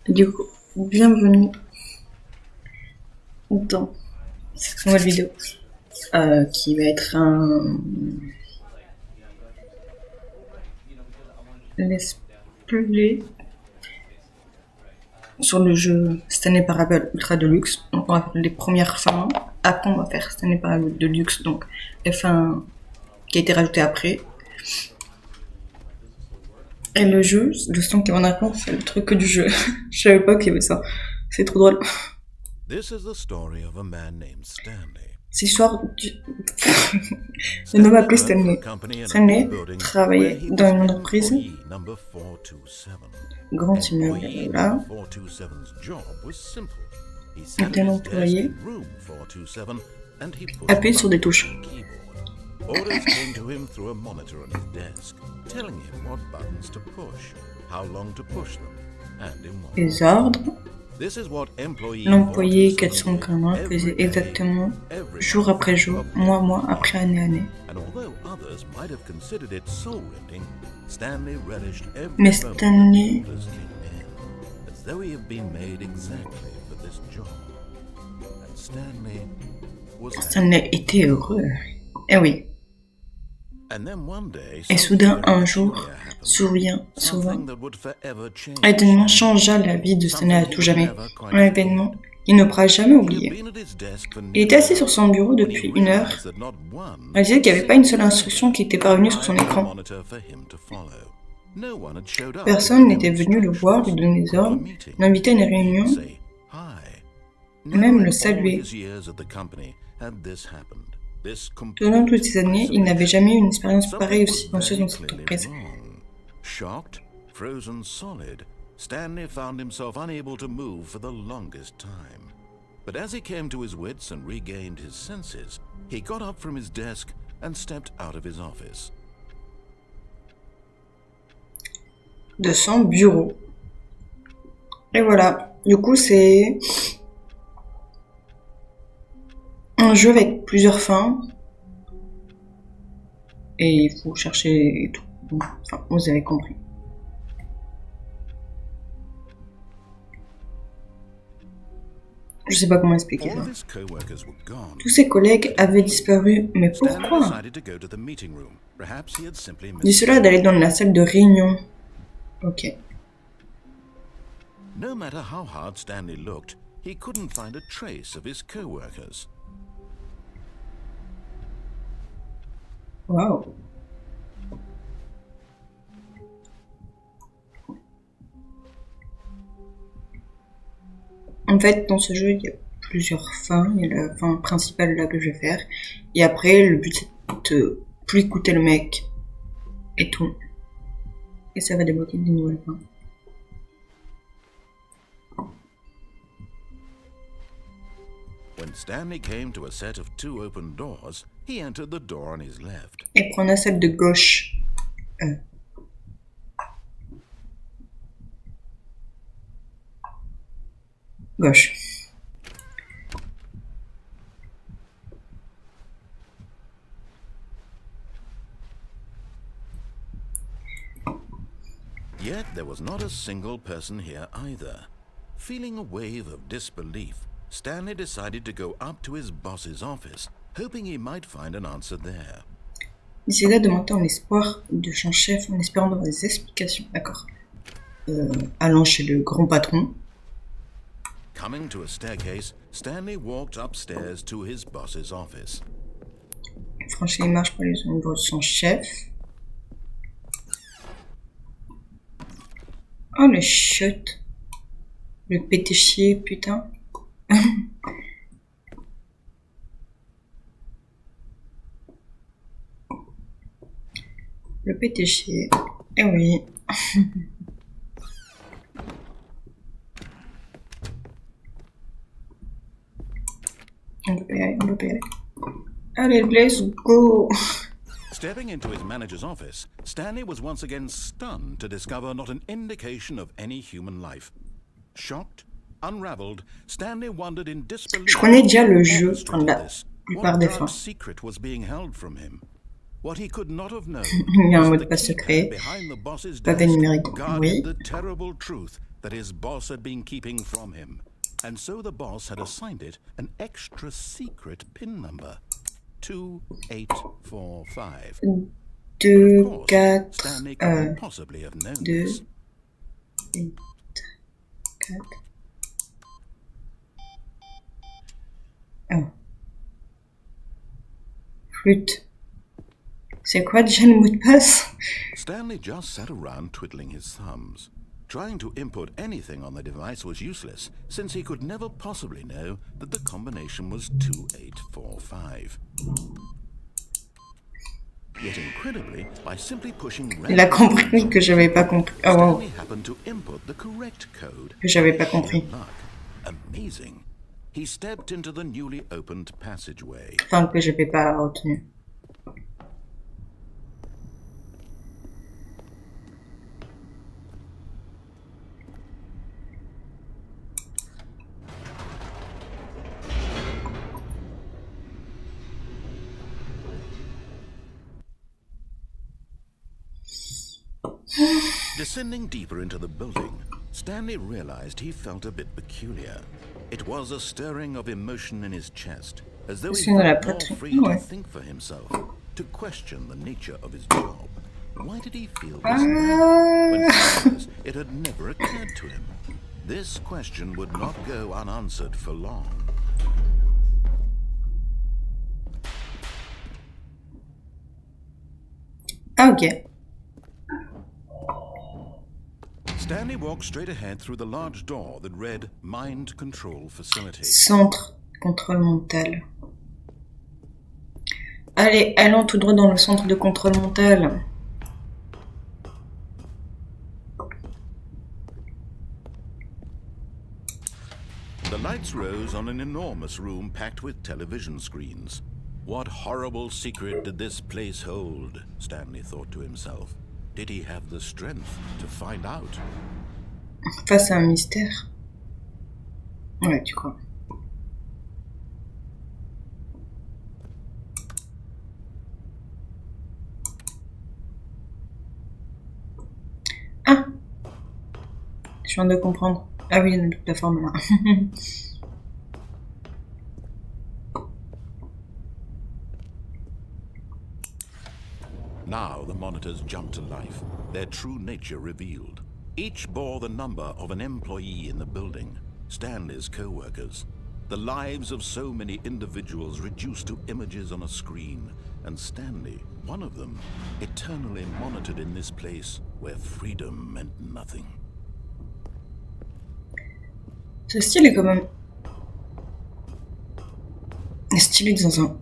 Du coup, bienvenue dans cette nouvelle vidéo qui va être un let's play sur le jeu Stanley Parable Ultra Deluxe. Donc on va faire les premières fins, après on va faire Stanley Parable Deluxe, donc les fins qui a été rajoutées après. Et le jeu, le son qui va en apprendre, c'est le truc du jeu. Je savais pas qu'il y avait ça. C'est trop drôle. C'est l'histoire du... Le nom appelé Stanley. Stanley travaillait dans une entreprise, grand immeuble, là. Il était un employé, appuyé sur des touches. Orders came to him through a monitor on his desk, telling him what buttons to push, how long to push them, and in what. Les ordres. L'employé 480 faisait exactement jour après jour, mois après année. Mais Stanley était heureux. Eh oui. Et soudain, un jour, un événement changea la vie de Stanley à tout jamais. Un événement qu'il ne pourra jamais oublier. Il était assis sur son bureau depuis 1 heure. Il disait qu'il n'y avait pas une seule instruction qui était parvenue sur son écran. Personne n'était venu le voir, lui donner des ordres, l'inviter à une réunion, même le saluer. Durant toutes ces années, il n'avait jamais eu une expérience pareille aussi silencieuse dans cette entreprise. Shocked, frozen solid, Stanley found himself unable to move for the longest time. But as he came to his wits and regained his senses, he got up from his desk and stepped out of his office. De son bureau. Et voilà. Du coup, c'est un jeu avec plusieurs fins. Et il faut chercher et tout. Enfin, vous avez compris. Je sais pas comment expliquer ça. Tous ses collègues avaient disparu, mais pourquoi? Dit cela d'aller dans la salle de réunion. Ok. No matter how hard Stanley looked, he couldn't find a trace of his co-workers. Wow. En fait, dans ce jeu, il y a plusieurs fins. Il y a la fin principale là que je vais faire. Et après, le but c'est de plus écouter le mec. Et tout. Et ça va débloquer des nouvelles fins. When Stanley came to a set of 2 open doors, he entered the door on his left. Et prendre la salle de gauche. Gauche. Yet there was not a single person here either. Feeling a wave of disbelief, Stanley decided to go up to his boss's office, hoping he might find an answer there. Il décida de monter en espoir de son chef, en espérant d'avoir des explications. D'accord. Allant chez le grand patron. Coming to a staircase, Stanley walked upstairs to his boss's office. Franchit les marches pour aller au bureau de son chef. Oh le chiotte. Le pétéchier, putain. Le pétéchier. Eh oui. On peut y aller. Allez, let's go. Stepping into his manager's office, Stanley was once again stunned to discover not an indication of any human life. Shocked, unraveled, Stanley wondered in disbelief. Je connais déjà le jeu, enfin la plupart des fins. Secret was being held from him. what he could not have known Il y a un was mot the de passe keypad secret. behind the boss's Pavé desk numérique. Oui. guarded the terrible truth that his boss had been keeping from him. And so the boss had assigned it an extra secret PIN number. 2845. But 2, of course, 4, Stanley couldn't possibly have known 2, this. 8, 4. Oh. Flûte. C'est quoi déjà le mot de passe? Stanley just sat around twiddling his thumbs. Trying to input anything on the device was useless, since he could never possibly know that the combination was 2845. Yet incredibly, by simply pushing Il a compris que j'avais pas compris. Oh wow. Stanley happened to input the correct code. Que j'avais pas compris. Luck. Amazing. He stepped into the newly opened passageway. Enfin, que j'avais pas retenu. Descending deeper into the building, Stanley realized he felt a bit peculiar. It was a stirring of emotion in his chest, as though he felt more free to think for himself, to question the nature of his job. Why did he feel this now, when it had never occurred to him? This question would not go unanswered for long. Ok. Stanley walked straight ahead through the large door that read Mind Control Facility. Centre contrôle mental. Allez, allons tout droit dans le centre de contrôle mental. The lights rose on an enormous room packed with television screens. What horrible secret did this place hold? Stanley thought to himself. Did he have the strength to find out? Face à un mystère. Ouais, tu crois. Ah! Je viens de comprendre. Ah oui, il y a une plateforme là. Now the monitors jumped to life, their true nature revealed. Each bore the number of an employee in the building, Stanley's co-workers. The lives of so many individuals reduced to images on a screen, and Stanley, one of them, eternally monitored in this place where freedom meant nothing. Ce style est quand même stylé dans un...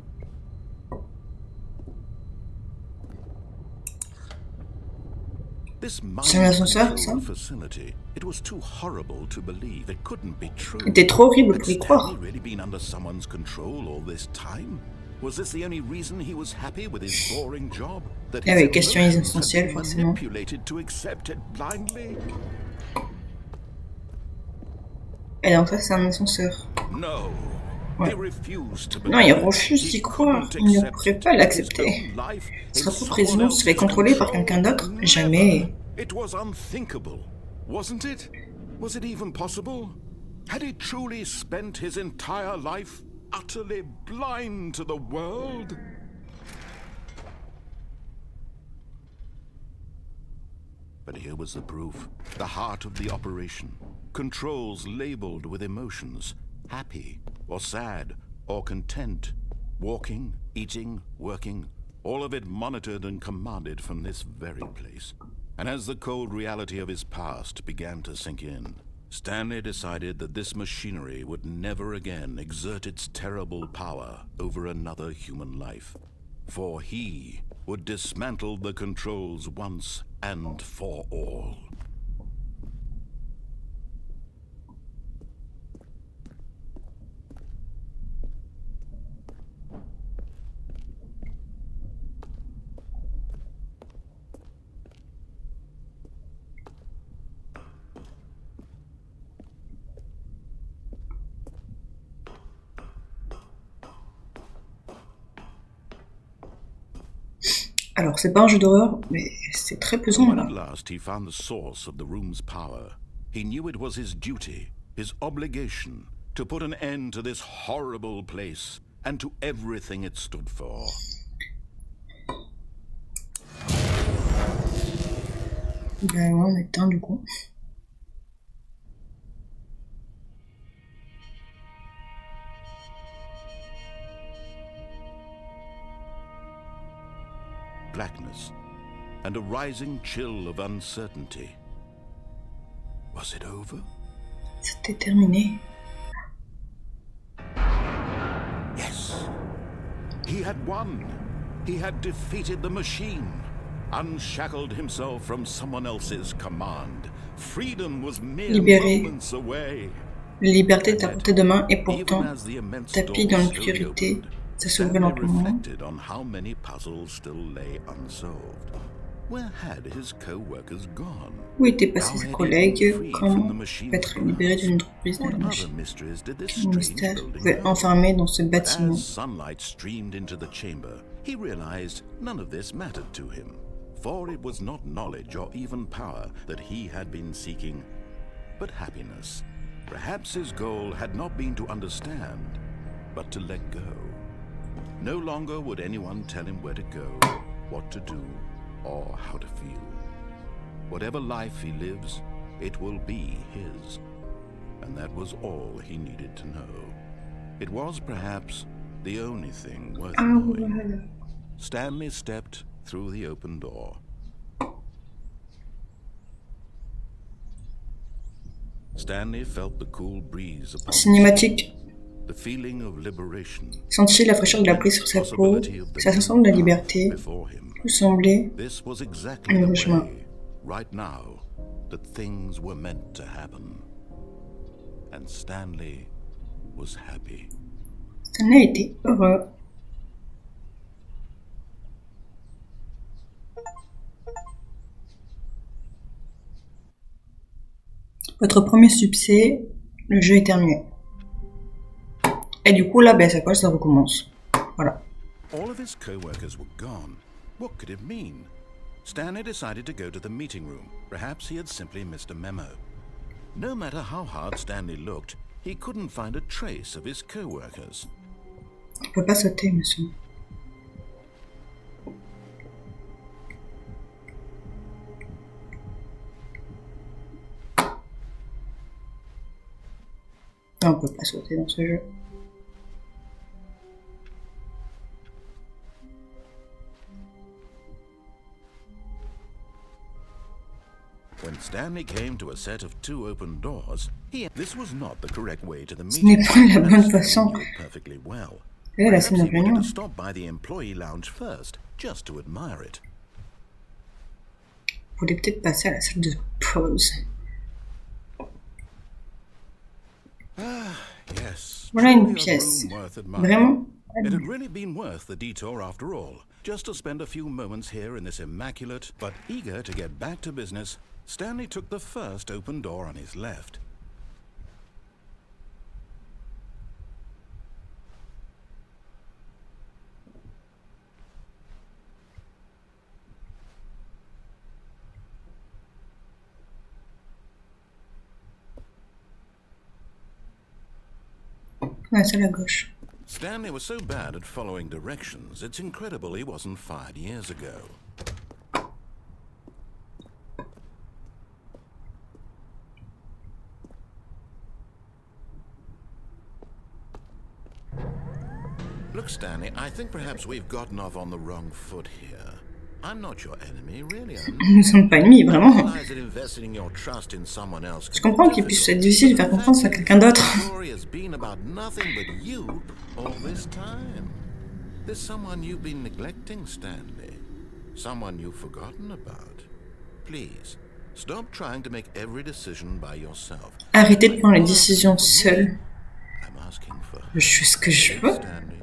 C'est un ascenseur, ça? C'était trop horrible pour y croire. Ah oui, question essentielle, forcément. Et donc ça, c'est un ascenseur. Ouais. Non, il refuse d'y croire. Il ne pourrait pas l'accepter. Sa propre résidence serait contrôlée par quelqu'un d'autre? Jamais. It was unthinkable, wasn't it? Was it even possible? Had he truly spent his entire life utterly blind to the world? But here was the proof. The heart of the operation. Controls labeled with emotions. Happy, or sad, or content. Walking, eating, working. All of it monitored and commanded from this very place. And as the cold reality of his past began to sink in, Stanley decided that this machinery would never again exert its terrible power over another human life. For he would dismantle the controls once and for all. Alors, c'est pas un jeu d'horreur, mais c'est très pesant When là. at last he found the source of the room's power, he knew it was his duty, his obligation, to put an end to this horrible place and to everything it stood for. Ben ouais, on éteint du coup. Blackness and a rising chill of uncertainty. Was it over? C'était terminé. Yes. He had won. He had defeated the machine, unshackled himself from someone else's command. Freedom was mere Libéré. moments away. La liberté est à portée de main et Even pourtant, as the immense tapis door dans slowly l'obscurité, opened, ça s'ouvrait Stanley lentement. reflected on how many puzzles still lay unsolved. Where had his co-workers gone? Où étaient passés How ses had he collègues? been freed from Comment the machine's être libéré grasp? d'une entreprise de What la other machine? mysteries did this Quel strange mystère building pouvait hold? enfermer dans ce But bâtiment? as sunlight streamed into the chamber, he realized none of this mattered to him, for it was not knowledge or even power that he had been seeking, but happiness. Perhaps his goal had not been to understand, but to let go. No longer would anyone tell him where to go, what to do, or how to feel. Whatever life he lives, it will be his. And that was all he needed to know. It was perhaps the only thing worth Ah knowing. voilà. Stanley stepped through the open door. Stanley felt the cool breeze upon his Cinématique. the feeling of liberation, Sentit la fraîcheur de la brise sur sa peau, sa sensation de la liberté. before him. Tout semblait This was exactly un the chemin. way, right now, that things were meant to happen. And Stanley was happy. Stanley était heureux. Votre premier succès, le jeu est terminé. Et du coup là, ben ça colle, ça recommence. Voilà. All of his co-workers were gone. What could it mean? Stanley decided to go to the meeting room. Perhaps he had simply missed a memo. No matter how hard Stanley looked, he couldn't find a trace of his co-workers. On peut pas sauter, monsieur. Non, on peut pas sauter dans ce jeu. When Stanley came to a set of 2 open doors, this was not the correct way to the Ce meeting n'est pas la room, bonne as façon. Stanley knew perfectly well. Et là, Perhaps c'est he une wanted réunion. to stop by the employee lounge first, just to admire it. Vous voulez peut-être passer à la salle de pause. Yes. Voilà une truly a pièce. room worth admiring. Vraiment. It had really been worth the detour after all, just to spend a few moments here in this immaculate, but eager to get back to business. Stanley took the first open door on his left. La salle à gauche. Stanley was so bad at following directions, it's incredible he wasn't fired years ago. Look, Stanley, I think perhaps we've gotten off on the wrong foot here. I'm not your enemy, really. Nous ne sommes pas ennemis, vraiment. Realize that investing your trust in someone else Je can be comprends qu'il puisse être difficult. difficile de faire confiance à quelqu'un d'autre. The story has been about nothing but you all this time. There's someone you've been neglecting, Stanley. Someone you've forgotten about. Please, stop trying to make every decision by yourself. Arrêtez de prendre les décisions seul. I'm asking for Je fais ce que je veux. Stanley,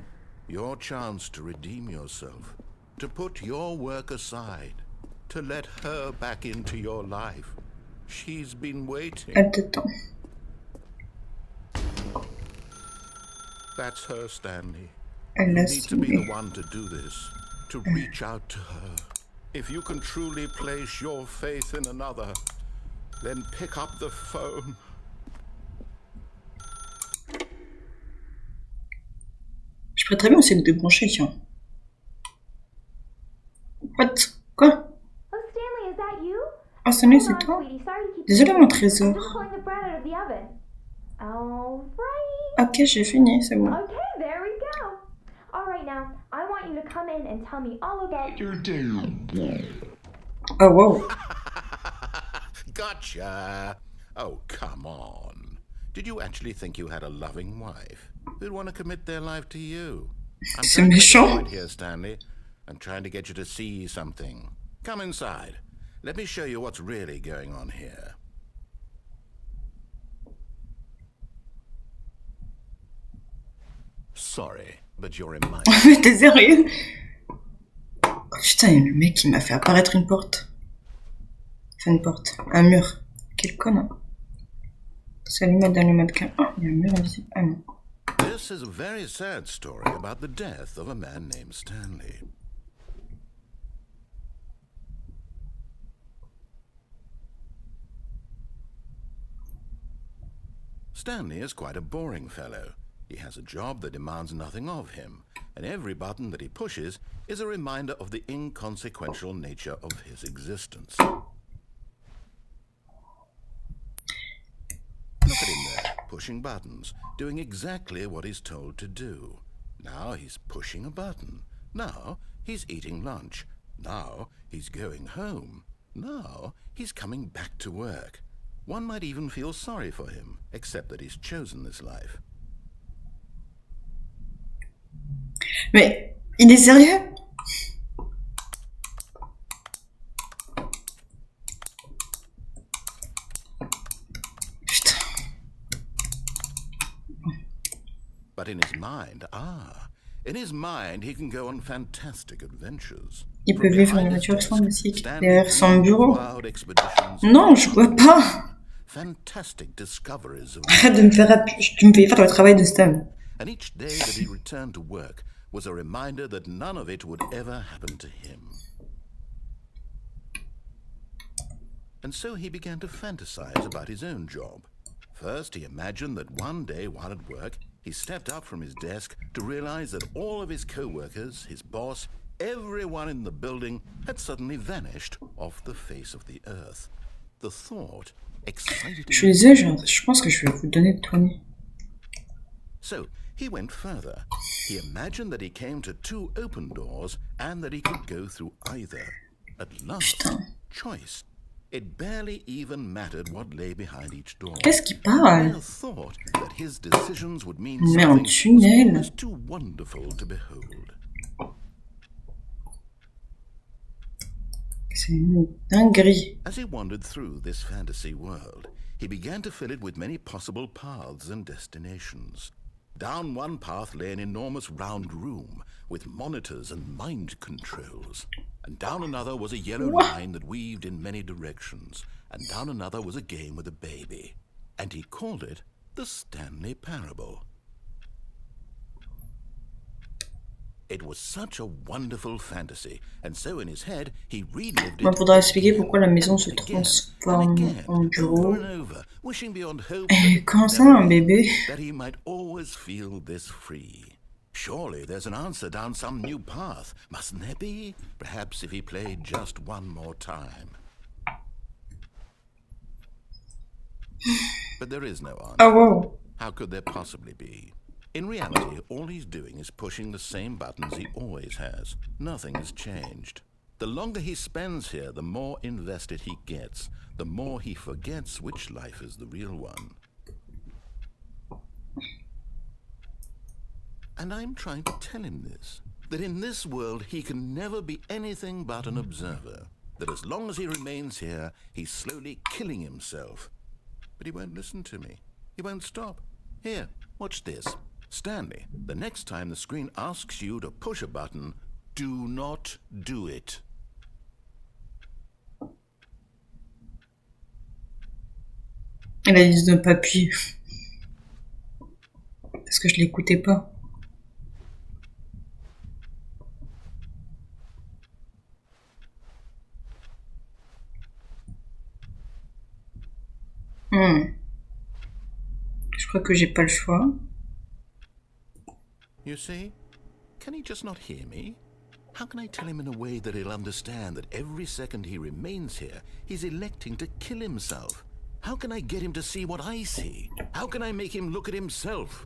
your chance to redeem yourself, to put your work aside, to let her back into your life. She's been waiting. Elle t'attend. That's her, Stanley. Elle You l'a need to be the suivi. one to do this, to reach out to her. If you can truly place your faith in another, then pick up the phone. Je pourrais très bien essayer de débrancher, tiens. What? Quoi? Oh, Stanley, is that you? Oh, Stanley, Hold c'est on, toi? sweetie. Sorry to keep Désolée, you mon waiting. trésor. I'm just pulling the bread out of the oven. All right. Ok, j'ai fini, c'est bon. Okay, there we go. All right, now, I want you to come in and tell me all about your day. Oh, wow. Gotcha! Oh, come on. Did you actually think you had a loving wife who'd want to commit their life to you? I'm C'est trying to make a méchant. point here, Stanley. I'm trying to get you to see something. Come inside. Let me show you what's really going on here. Sorry, but you're in my... Mais t'es sérieux? Oh, putain, le mec, il m'a fait apparaître une porte. Enfin, une porte. Un mur. Quel connard. Salut, madame le mannequin. Oh, il y a un mur invisible. Ah non. This is a very sad story about the death of a man named Stanley. Stanley is quite a boring fellow. He has a job that demands nothing of him, and every button that he pushes is a reminder of the inconsequential nature of his existence. Look at him there, pushing buttons, doing exactly what he's told to do. Now he's pushing a button. Now he's eating lunch. Now he's going home. Now he's coming back to work. One might even feel sorry for him, except that he's chosen this life. Mais, il est sérieux? Putain. But in his mind, in his mind he can go on fantastic adventures. Il peut vivre une nature sans musique derrière son bureau. Non, je vois pas. Fantastic discoveries of Arrête de me faire, tu me fais faire le travail de Stan. and each day that he returned to work was a reminder that none of it would ever happen to him. And so he began to fantasize about his own job. First, he imagined that one day while at work, he stepped up from his desk to realize that all of his co-workers, his boss, everyone in the building had suddenly vanished off the face of the earth. The thought excited him. Je suis désolée, je pense que je vais vous donner le tournis. So he went further. He imagined that he came to two open doors and that he could go through either. At last, choice. It barely even mattered what lay behind each door. Qu'est-ce qu'il parle? He thought that his decisions would mean Mais en something was tunnel. almost too wonderful to behold. C'est une dinguerie. As he wandered through this fantasy world, he began to fill it with many possible paths and destinations. Down one path lay an enormous round room with monitors and mind controls. And down another was a yellow line that weaved in many directions. And down another was a game with a baby. And he called it the Stanley Parable. It was such a wonderful fantasy, and so in his head he relived it. Il faudra expliquer pourquoi la maison se again transforme and again, en bureau. over and over, wishing beyond hope that Comment it ça, never un end, bébé? that he might always feel this free. Surely there's an answer down some new path, mustn't there be? Perhaps if he played just one more time. But there is no answer. Ah wow. How could there possibly be? In reality, all he's doing is pushing the same buttons he always has. Nothing has changed. The longer he spends here, the more invested he gets, the more he forgets which life is the real one. And I'm trying to tell him this, that in this world he can never be anything but an observer, that as long as he remains here, he's slowly killing himself. But he won't listen to me. He won't stop. Here, watch this. Stanley, the next time the screen asks you to push a button, do not do it. Elle a dit de ne pas appuyer. Parce que je l'écoutais pas. Je crois que j'ai pas le choix. You see? Can he just not hear me? How can I tell him in a way that he'll understand that every second he remains here, he's electing to kill himself? How can I get him to see what I see? How can I make him look at himself?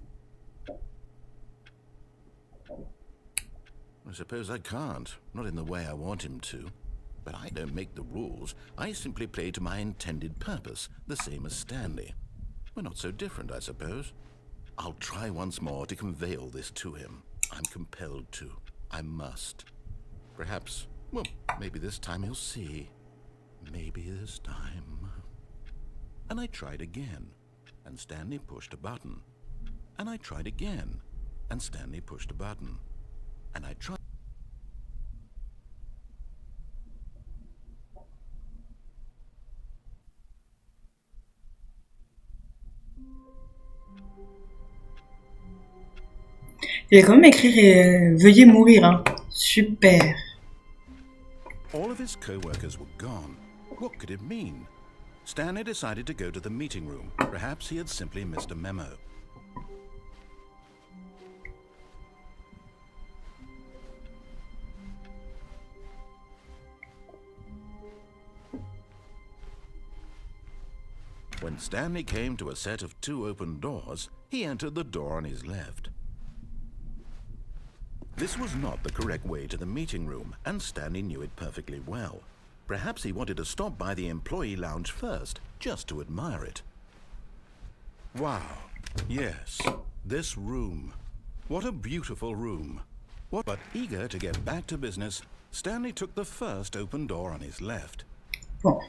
I suppose I can't, not in the way I want him to. But I don't make the rules. I simply play to my intended purpose, the same as Stanley. We're not so different, I suppose. I'll try once more to convey all this to him. I'm compelled to. I must. Perhaps, well, maybe this time he'll see. Maybe this time. And I tried again, and Stanley pushed a button. And I tried again, and Stanley pushed a button. And I tried. Il a quand même écrit veuillez mourir, hein. Super. All of his co-workers were gone. What could it mean? Stanley decided to go to the meeting room. Perhaps he had simply missed a memo. When Stanley came to a set of 2 open doors, he entered the door on his left. This was not the correct way to the meeting room, and Stanley knew it perfectly well. Perhaps he wanted to stop by the employee lounge first, just to admire it. Wow. Yes, this room. What a beautiful room. But eager to get back to business, Stanley took the first open door on his left. Bon.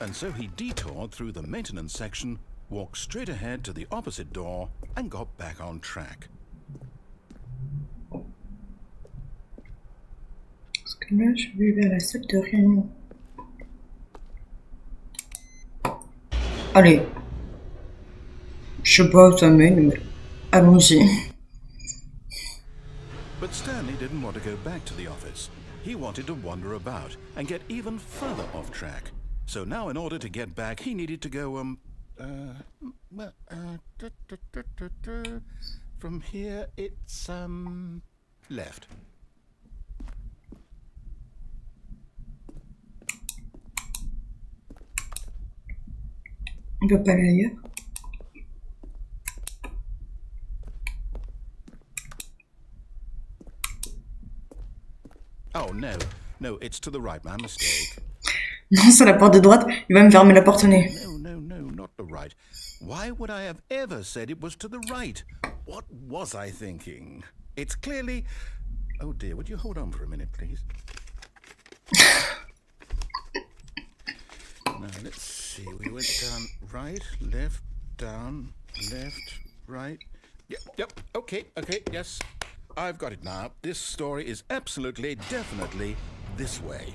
And so he detoured through the maintenance section, walked straight ahead to the opposite door, and got back on track. Parce que là, je vais vers la salle de réunion. Allez. Je sais pas où ça mène, mais allons-y. But Stanley didn't want to go back to the office. He wanted to wander about and get even further off track. So now in order to get back, he needed to go, from here it's, left. On peut pas aller ailleurs. Oh no, it's to the right, my mistake. Non, c'est la porte de droite. Il va me fermer la porte au nez. No, not the right. Why would I have ever said it was to the right? What was I thinking? It's clearly... Oh dear, would you hold on for a minute, please? Now, let's see. We went down right, left, down, left, right. Yep, okay, yes. I've got it now. This story is absolutely, definitely this way.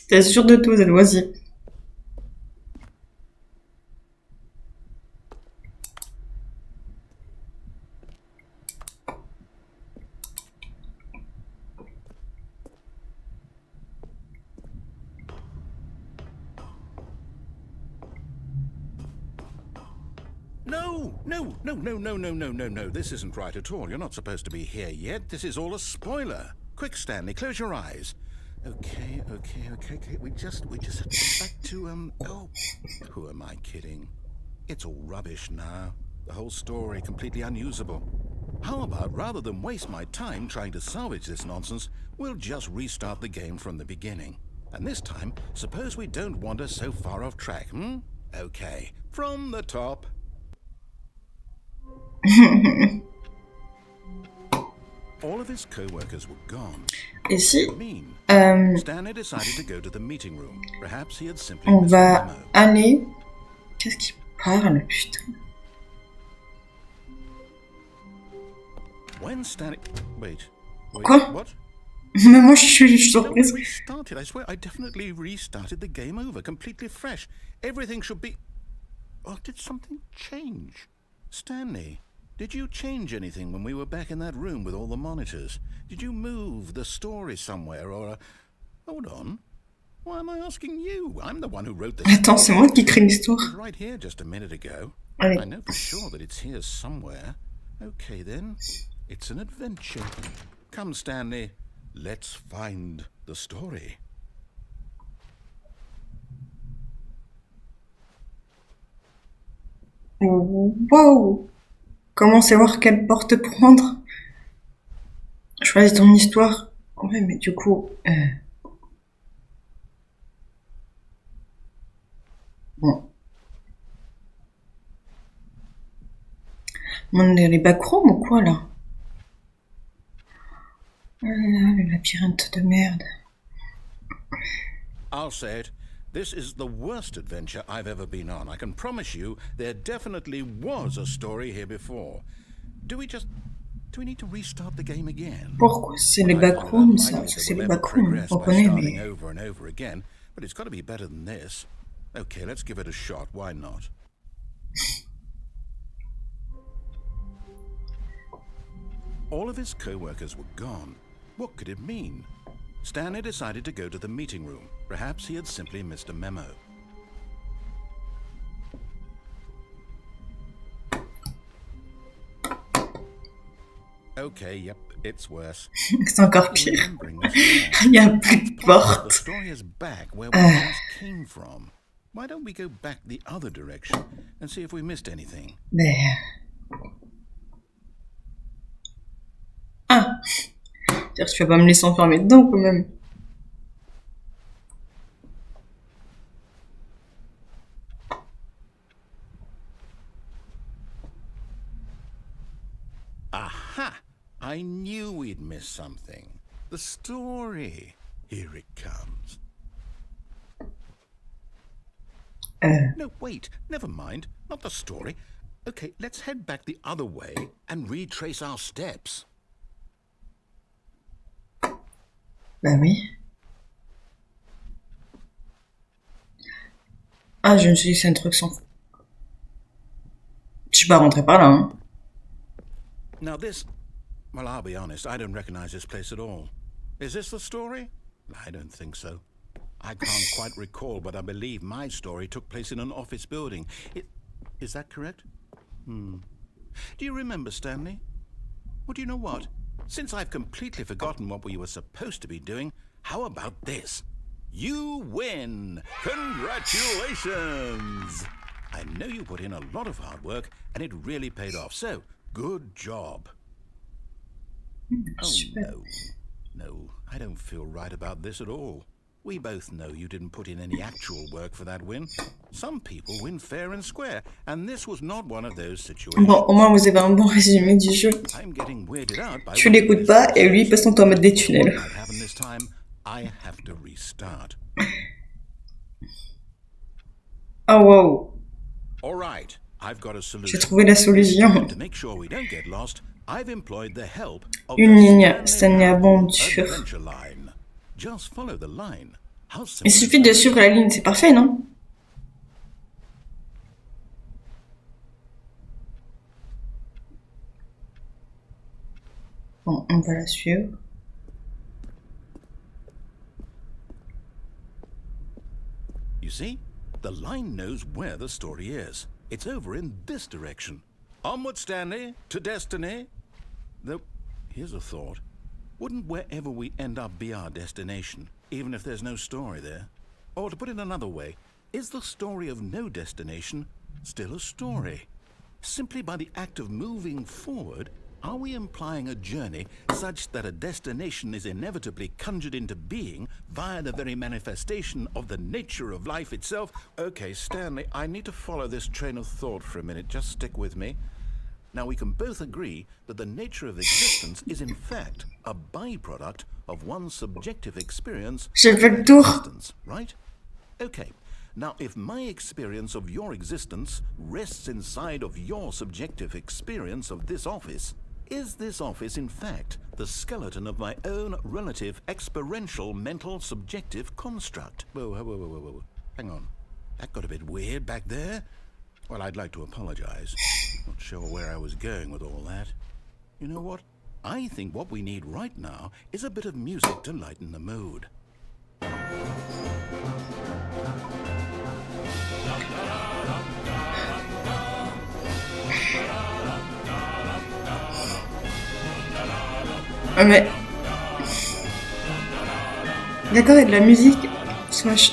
T'es sûr de tout, cette fois-ci. No. This isn't right at all. You're not supposed to be here yet. This is all a spoiler. Quick, Stanley, close your eyes. Okay. We just have to get back to, oh, who am I kidding? It's all rubbish now. The whole story completely unusable. How about, rather than waste my time trying to salvage this nonsense, we'll just restart the game from the beginning. And this time, suppose we don't wander so far off track, Okay, from the top. All of his co-workers were gone. Et si Stanley decided to go to the meeting room. Perhaps he had simply on va aller... Qu'est-ce qu'il parle, putain? When Stanley... Wait, Quoi? What? Mais moi, je suis surprise. Restarted. I swear, I definitely restarted the game over, completely fresh. Everything should be... Oh, did something change? Stanley, did you change anything when we were back in that room with all the monitors? Did you move the story somewhere, or... Hold on. Why am I asking you? I'm the one who wrote this. Attends, c'est moi qui crée l'histoire. It was right here just a minute ago. Allez. I know for sure that it's here somewhere. Okay then, it's an adventure. Come, Stanley, let's find the story. Wow! Comment savoir quelle porte prendre? Choisis ton histoire. Ouais, mais du coup... Bon. On est les backrooms ou quoi, là? Oh là là, le labyrinthe de merde. I'll say it. This is the worst adventure I've ever been on. I can promise you there definitely was a story here before. Do we need to restart the game again? Pourquoi c'est les backrooms, ça? Parce que c'est les backrooms, on connaît, mais... over and over again, but it's got to be better than this. Okay, let's give it a shot. Why not? All of his co-workers were gone. What could it mean? Stanley decided to go to the meeting room. Perhaps he had simply missed a memo. Okay, yep, it's worse. C'est encore pire. Il y a plus de porte. The story is back where we last came from. Why don't we go back the other direction and see if we missed anything? Mais... Ah! C'est-à-dire que tu vas pas me laisser enfermer dedans, quand même. Aha! I knew we'd miss something. The story. Here it comes. No, wait. Never mind. Not the story. Okay, let's head back the other way and retrace our steps. Bah oui. Ah, je me suis dit c'est un truc sans... Je suis pas rentré par là, hein. Now this... Well, I'll be honest, I don't recognize this place at all. Is this the story? I don't think so. I can't quite recall, but I believe my story took place in an office building. Is that correct? Do you remember, Stanley? Well, do you know what? Since I've completely forgotten what we were supposed to be doing, how about this? You win! Congratulations! I know you put in a lot of hard work, and it really paid off, so good job. Oh, no. No, I don't feel right about this at all. We both know you didn't put in any actual work for that win. Some people win fair and square, and this was not one of those situations. Bon, au moins vous avez un bon résumé du jeu. Tu l'écoutes pas et lui passe son temps à mettre des tunnels. Oh wow. J'ai trouvé la solution. Une ligne, Stanley aventure. Il suffit de suivre la ligne, c'est parfait, non? Bon, on va la suivre. You see, the line knows where the story is. It's over in this direction. Onward, Stanley, to destiny. Though, here's a thought. Wouldn't wherever we end up be our destination, even if there's no story there? Or to put it another way, is the story of no destination still a story? Simply by the act of moving forward, are we implying a journey such that a destination is inevitably conjured into being via the very manifestation of the nature of life itself? Okay, Stanley, I need to follow this train of thought for a minute. Just stick with me. Now, we can both agree that the nature of existence is in fact a byproduct of one's subjective experience of existence, right? Okay. Now, if my experience of your existence rests inside of your subjective experience of this office, is this office in fact the skeleton of my own relative experiential mental subjective construct? Whoa. Hang on. That got a bit weird back there. Well, I'd like to apologize. Not sure where I was going with all that. You know what? I think what we need right now is a bit of music to lighten the mood. Ah, mais... D'accord, il y a de la musique. Slash...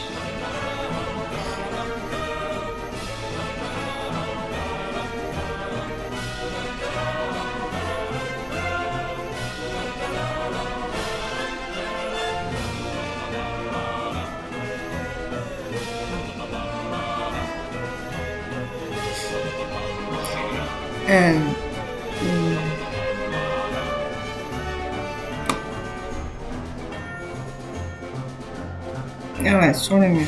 Ah ouais, sur le mur.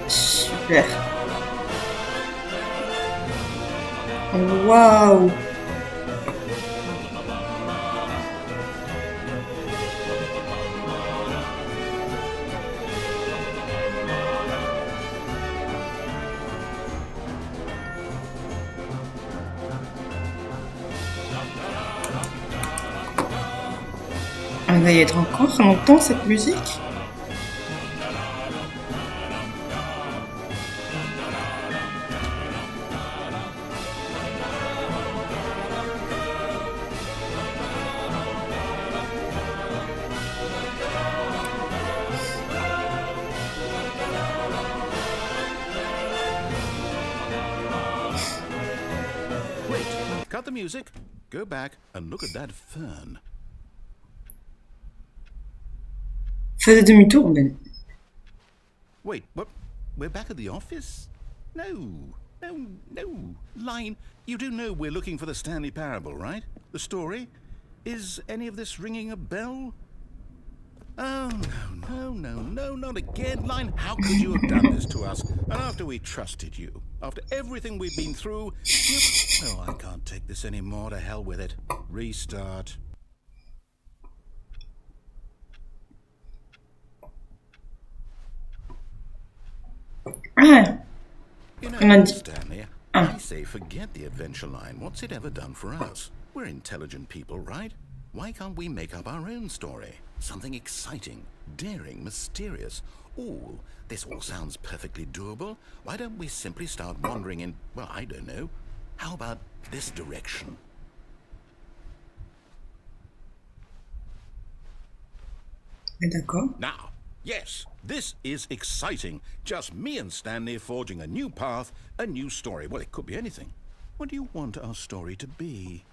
Super. Waouh. Elle va y être encore longtemps cette musique. Cut the music, go back and look at that fern. Faisait demi-tour, mais... Wait, what? We're back at the office? No. Line, you do know we're looking for the Stanley Parable, right? The story? Is any of this ringing a bell? Oh, no, not again. Line, how could you have done this to us? And after we trusted you, after everything we've been through, you... Oh, I can't take this anymore. To hell with it. Restart. Ah, You on a know, dit... Stanley, Ah. I say forget the adventure line. What's it ever done for us? We're intelligent people, right? Why can't we make up our own story? Something exciting, daring, mysterious. Ooh, this all sounds perfectly doable. Why don't we simply start wandering in, well, I don't know. How about this direction? D'accord. Now, yes, this is exciting. Just me and Stanley forging a new path, a new story. Well, it could be anything. What do you want our story to be?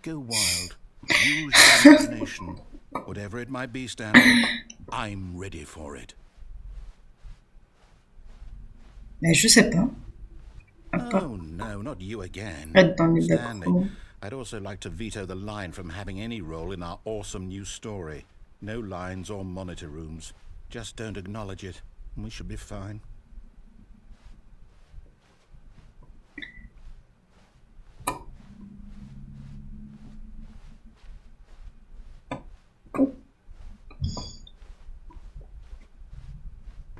Go wild. Use your imagination. Whatever it might be, Stanley, I'm ready for it. Mais je sais pas. Oh, no, not you again. Être dans les Stanley, backrooms. I'd also like to veto the line from having any role in our awesome new story. No lines or monitor rooms. Just don't acknowledge it, and we should be fine.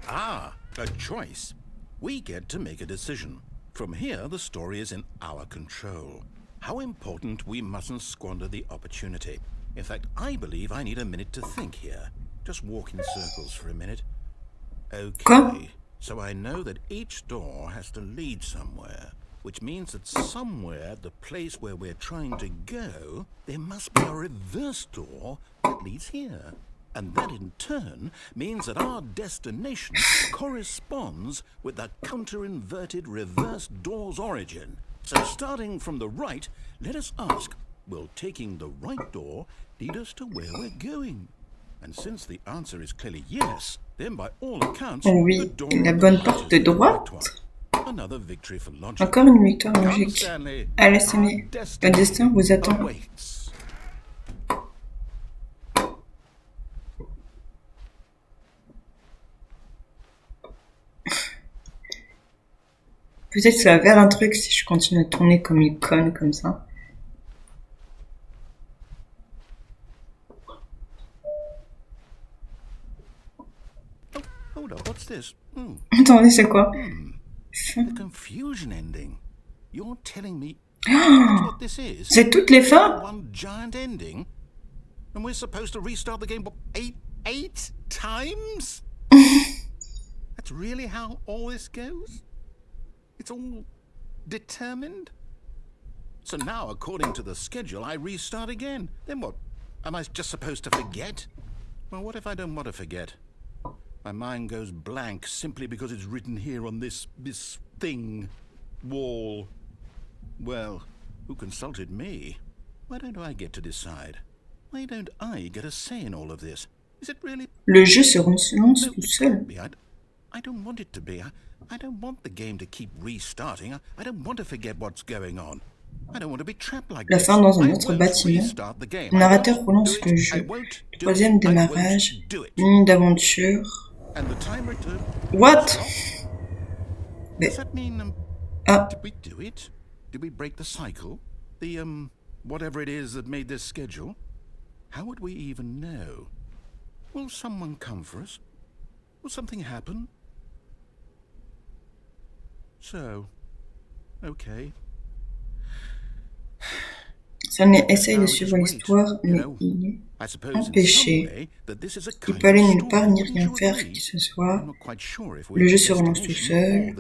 Ah, a choice. We get to make a decision. From here, the story is in our control. How important we mustn't squander the opportunity. In fact, I believe I need a minute to think here. Just walk in circles for a minute. Okay, Quoi? so I know that each door has to lead somewhere, which means that somewhere at the place where we're trying to go, there must be a reverse door that leads here. And that in turn means that our destination corresponds with the counter-inverted reverse door's origin. So starting from the right, let us ask, will taking the right door lead us to where we're going? And since the answer is clearly yes, then by all accounts, Oui, the door la on the bonne right porte is de the correct droite. one. Another victory for logic. Encore une victoire Come, logique. Stanley. Allez, Stanley. Le destin vous attend. Awaits. Peut-être que ça va faire un truc si je continue à tourner comme une conne, comme ça. Hold up, what's this? Attendez, c'est quoi? The confusion ending. You're telling me that's what this is? C'est toutes les fins? One giant ending? And we're supposed to restart the game what, eight times? That's really how all this goes? It's all determined? So now, according to the schedule, I restart again. Then what? Am I just supposed to forget? Well, what if I don't want to forget? My mind goes blank simply because it's written here on this thing, wall. Well, who consulted me? Why don't I get to decide? Why don't I get a say in all of this? Is it really... Le jeu se lance tout seul. I don't want it to be. I don't want the game to keep restarting. I don't want to forget what's going on. I don't want to be trapped like La this. fin dans un autre bâtiment. Le narrateur relance le jeu. Troisième démarrage. Ligne d'aventure. What? Does that mean, Ah. did we do it? Did we break the cycle? The, whatever it is that made this schedule? How would we even know? Will someone come for us? Will something happen? So, okay. Stanley essaye de suivre l'histoire, mais il est empêché. Il peut aller nulle part ni rien faire qui que ce soit. Le jeu se relance tout seul.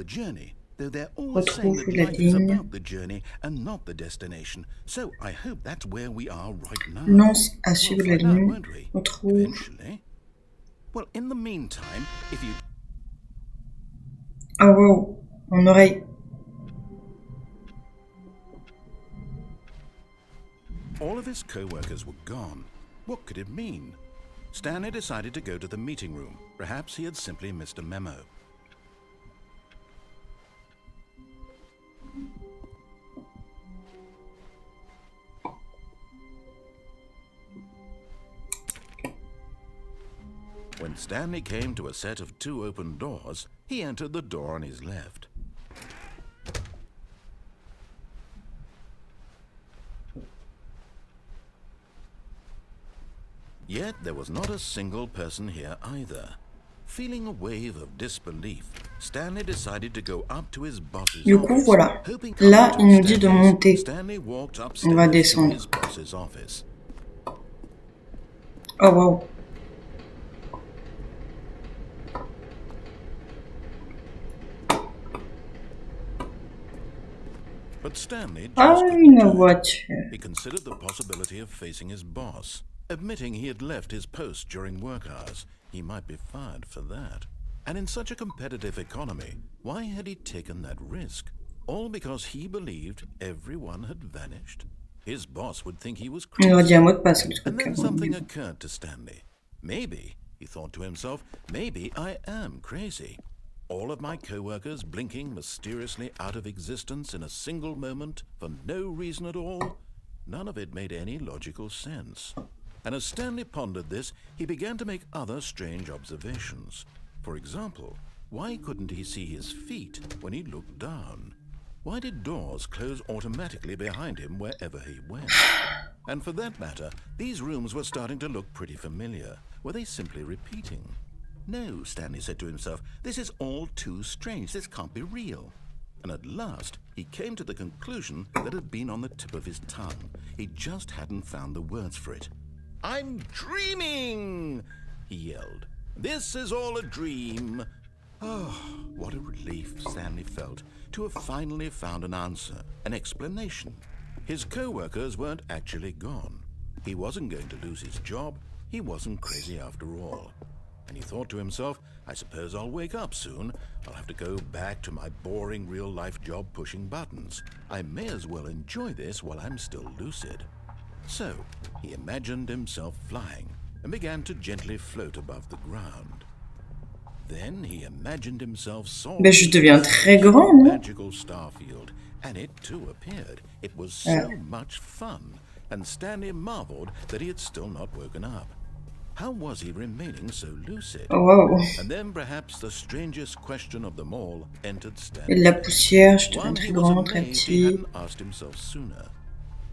Retrouve la ligne. Lance à suivre la ligne. Retrouve. Oh wow, mon oreille. All of his co-workers were gone. What could it mean? Stanley decided to go to the meeting room. Perhaps he had simply missed a memo. When Stanley came to a set of 2 open doors, he entered the door on his left. Yet there was not a single person here either. Feeling a wave of disbelief, Stanley decided to go up to his boss's Du coup, office. voilà. Là, il nous dit de monter. Stanley walked On va upstairs to descendre. his boss's office. Oh wow. But Stanley Ah, just une couldn't do it. voiture. He considered the possibility of facing his boss. Admitting he had left his post during work hours, he might be fired for that. And in such a competitive economy, why had he taken that risk? All because he believed everyone had vanished? His boss would think he was Il aurait dit crazy. un mot de passe, le And truc. then something occurred to Stanley. Maybe, he thought to himself, maybe I am crazy. All of my co-workers blinking mysteriously out of existence in a single moment for no reason at all? None of it made any logical sense. And as Stanley pondered this, he began to make other strange observations. For example, why couldn't he see his feet when he looked down? Why did doors close automatically behind him wherever he went? And for that matter, these rooms were starting to look pretty familiar. Were they simply repeating? No, Stanley said to himself, this is all too strange. This can't be real. And at last, he came to the conclusion that had been on the tip of his tongue. He just hadn't found the words for it. I'm dreaming, he yelled. This is all a dream. Oh, what a relief Stanley felt to have finally found an answer, an explanation. His co-workers weren't actually gone. He wasn't going to lose his job. He wasn't crazy after all. And he thought to himself, I suppose I'll wake up soon. I'll have to go back to my boring real-life job pushing buttons. I may as well enjoy this while I'm still lucid. So, he imagined himself flying and began to gently float above the ground. Then he imagined himself soaring Mais je deviens très grand, non? magical star field, and it too appeared. It was so much fun, and Stanley marveled that he had still not woken up. How was he remaining so lucid? Oh wow. And then perhaps the strangest question of them all entered Et Stanley. de la poussière, je deviens One très he was grand, très amazed he petit. hadn't asked himself sooner.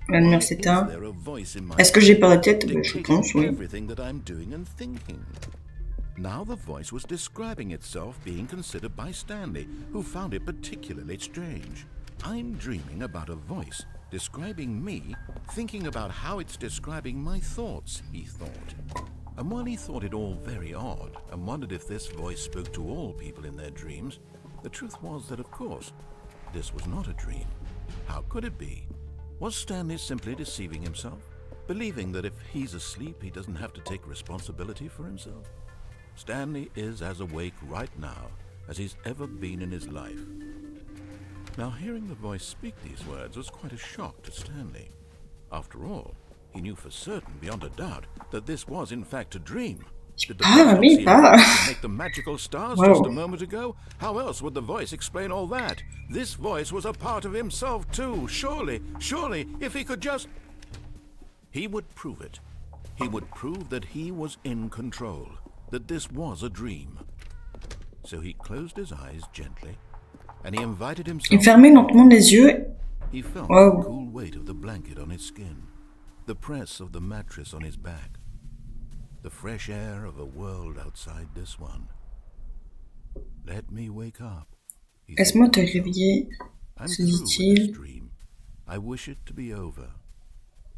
La Why lumière is s'éteint. there a voice in my Est-ce que j'ai head pas la tête? Je dictating pense, oui. everything that I'm doing and thinking? Now the voice was describing itself being considered by Stanley, who found it particularly strange. I'm dreaming about a voice describing me, thinking about how it's describing my thoughts, he thought. And while he thought it all very odd and wondered if this voice spoke to all people in their dreams, the truth was that, of course, this was not a dream. How could it be? Was Stanley simply deceiving himself, believing that if he's asleep, he doesn't have to take responsibility for himself? Stanley is as awake right now as he's ever been in his life. Now, hearing the voice speak these words was quite a shock to Stanley. After all, he knew for certain, beyond a doubt, that this was in fact a dream. Did the voice not see how to make the magical stars just a moment ago? How else would the voice explain all that? This voice was a part of himself too. Surely, if he could just... He would prove it. He would prove that he was in control, that this was a dream. So he closed his eyes gently, and he invited himself... Il fermait lentement les yeux. He felt the cool weight of the blanket on his skin, the press of the mattress on his back, the fresh air of a world outside this one. Let me wake up. Laisse-moi te réveiller, se dit-il. I wish it to be over.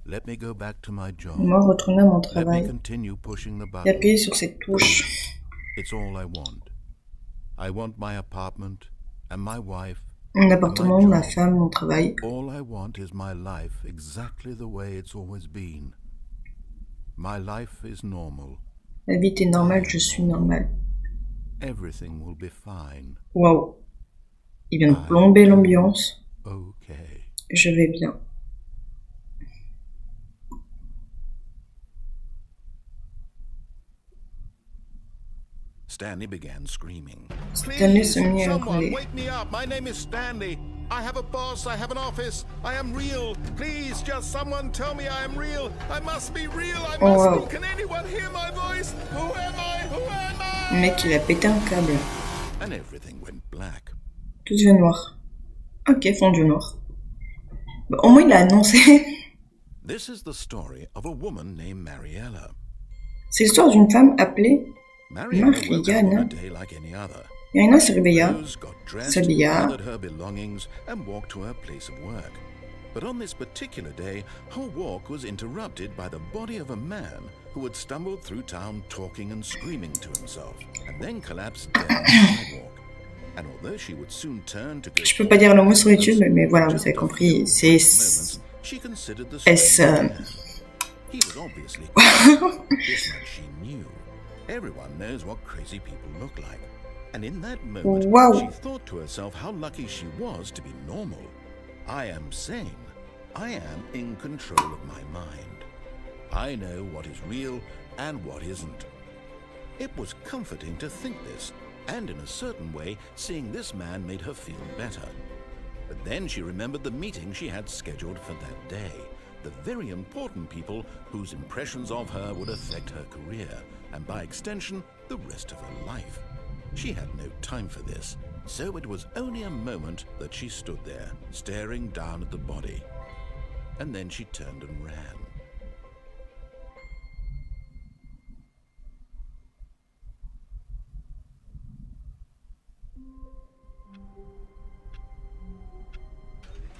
Let me go back to my job. Moi, retourner à mon Let me travail. continue pushing the Et button. appuyer sur cette touche. It's all I want. I want my apartment and my wife. Mon appartement, ma femme, mon travail. All I want is my life exactly the way it's always been. My life is normal. La vie est normale, je suis normale. Everything will be fine. Waouh. Il vient de plomber l'ambiance. Okay. Je vais bien. Stanley began screaming. Stanley se mit à Someone hurler. wake me up. My name is Stanley. I have a boss. I have an office. I am real. Please, just someone tell me I am real. I must be real. I must be. Can anyone hear my voice? Who am I? Who am I? Le mec, il a pété un câble. And everything went black. Tout devient noir. Ok, fondu noir. Bah, au moins, il a annoncé. This is the story of a woman named Mariella. C'est l'histoire d'une femme appelée Mariella woke up on a Mariana. day like any other. Mariana se réveilla, Rose got dressed, s'habilla. gathered her belongings, and walked to her place of work. But on this particular day, her walk was interrupted by the body of a man who had stumbled through town talking and screaming to himself, and then collapsed dead on the sidewalk. And although she would soon turn to go... Je peux pas dire le mot sur YouTube, mais voilà, vous avez compris. C'est she considered the S. He was obviously this much she knew. Everyone knows what crazy people look like. And in that moment, Wow. she thought to herself how lucky she was to be normal. I am sane. I am in control of my mind. I know what is real and what isn't. It was comforting to think this, and in a certain way, seeing this man made her feel better. But then she remembered the meeting she had scheduled for that day, the very important people whose impressions of her would affect her career, and by extension, the rest of her life. She had no time for this, so it was only a moment that she stood there, staring down at the body. And then she turned and ran.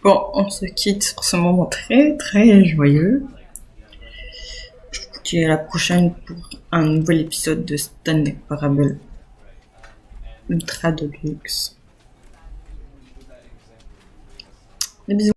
Bon, on se quitte sur ce moment très très joyeux. Je vous dis à la prochaine pour un nouvel épisode de Stanley Parable Ultra Deluxe. Des bisous.